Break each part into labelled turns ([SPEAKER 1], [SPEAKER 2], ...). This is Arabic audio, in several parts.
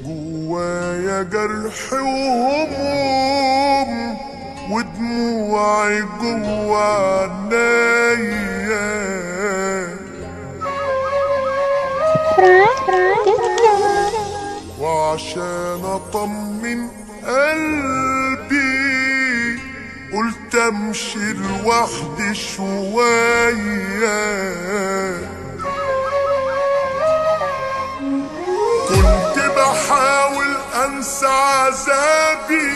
[SPEAKER 1] جوايا جرح وهموم ودموعي جوا عينيا، وعشان اطمن قلبي قلت امشي لوحدي شوية. كنت بحاول انسى عذابي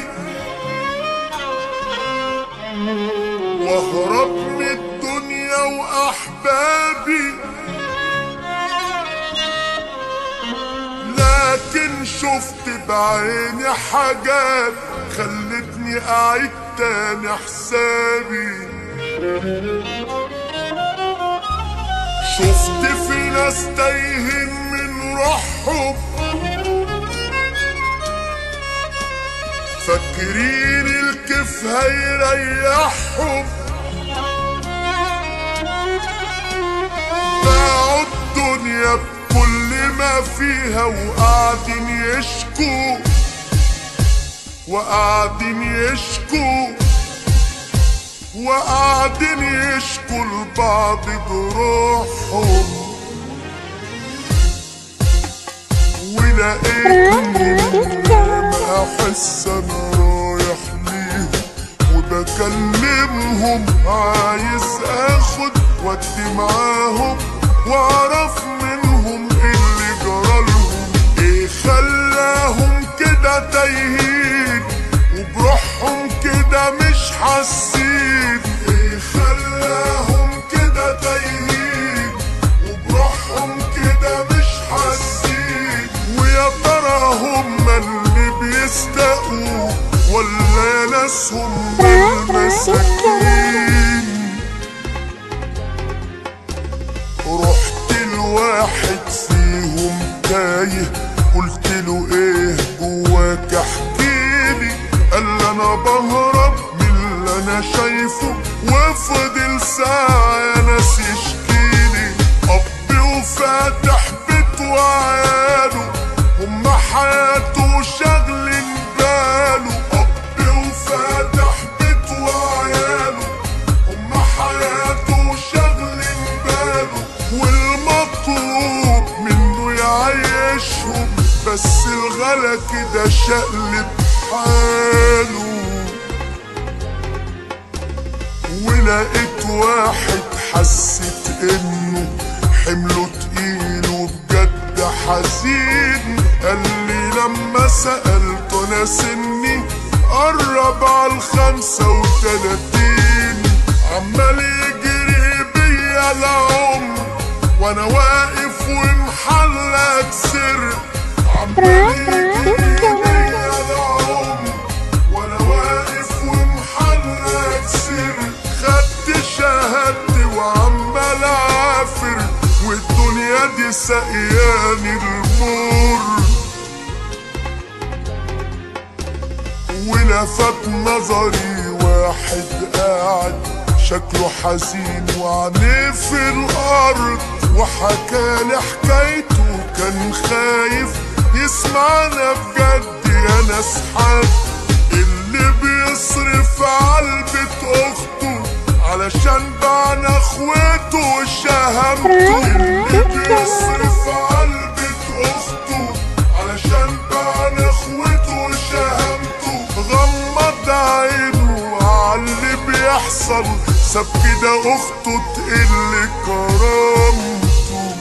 [SPEAKER 1] واهرب من الدنيا واحبابي، لكن شفت بعيني حاجات خلتني اعيد تاني حسابي. شفت في ناس تايهين من روحهم فاكرين الكيف هيريحهم، باعوا الدنيا بكل ما فيها وقاعدين يشكوا وقاعدين يشكوا وقاعدين يشكوا لبعض جروحهم. ولقيتني لما احس انا رايح ليهم وبكلمهم عايز اخد ودي معاهم واعرف منهم ايه اللي جرالهم، ايه خلاهم كده تايهين وبروحهم كده مش حاسين، ايه خلاهم كده تايهين وبروحهم كده مش حاسين. ويا ترى هم اللي بيستقوا ولا ناس هم المساكين؟ رحت لواحد فيهم تايه قلت له ايه جواك احكيلي، قال لي انا بهرب من اللي انا شايفه، وفضل ساعة يا ناس يشكيلي. اب وفاتح بيت وعياله هم حياته شاغلين باله، اب وفاتح بيت وعياله هم حياته شاغلين باله، والمطلوب منه يعيشهم بس الغلا كده شقلب حاله. ولقيت واحد حسيت انه حمله تقيل وبجد حزين، قال لي لما سألته انا سني قرب على 35، عمال يجري بيا العمر وانا واقف ومحلك سر، عمال يجري بيا العمر وانا واقف ومحلك سر. خدت شهادتي وعمال اعافر والدنيا دي سقياني المر. ولفت نظري واحد قاعد شكله حزين وعينيه في الارض وحكالي حكايته، كان خايف يسمعنا بجد يا ناس. حد اللي بيصرف عالبيت اخته علشان بعنا اخوته وشهامته، اللي بيصرف عالبيت اخته علشان بعنا اخوته وشهامته، غمض عينه عاللي بيحصل ساب كده اخته تقل كرامته.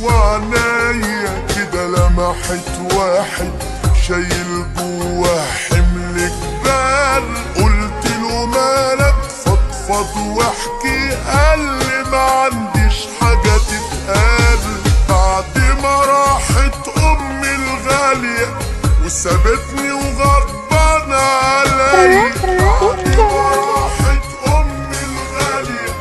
[SPEAKER 1] وعنايا كده لمحت واحد شايل جواه حمل جبال، قلت له مالك فضفض واحكي، قال لي ما عنديش حاجة تتقال. بعد ما راحت امي الغالية وسابتني وغضبانة عليا، بعد ما راحت امي الغالية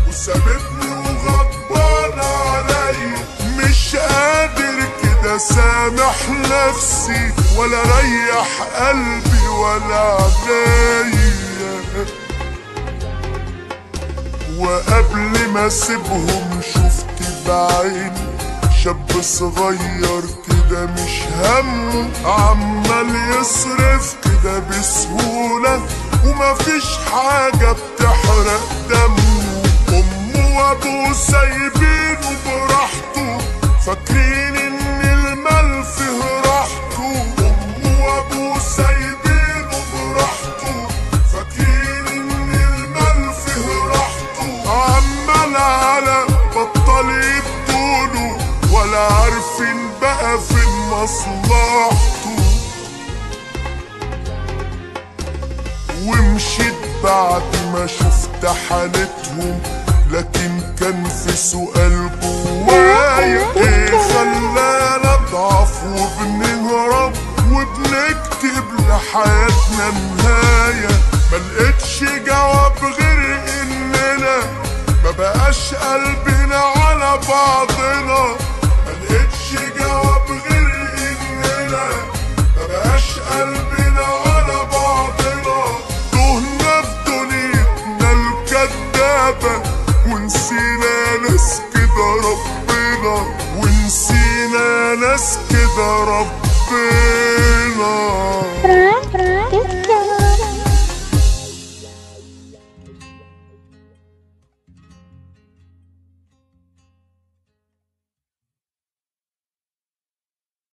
[SPEAKER 1] وسابتني وغضبانة عليا، مش قادر كده سامح نفسي ولا ريح قلبي ولا عينيا. وقبل ما اسيبهم شفت بعيني شاب صغير كده مش همه، عمال يصرف كده بسهولة ومفيش حاجة بتحرق دمه. أمه وأبوه سايبينه براحته، فاكرين إن المال فيه راحته. أمه وأبوه سايبينه براحته، فاكرين إن المال فيه راحته. عمال على بطل يدوله، ولا عارفين بقى فين مصلحته. ومشيت بعد ما شفت حالتهم، لكن كان في سؤال جوايا، ايه خلانا نضعف وبنهرب وبنكتب لحياتنا نهاية؟ ملقتش جواب غير اننا مبقاش قلبنا على بعضنا. ملقتش جواب غير اننا مبقاش قلبنا على بعضنا. تهنا في دنيتنا الكدابة، ونسينا ناس كده ربنا، ونسينا ناس كده ربنا.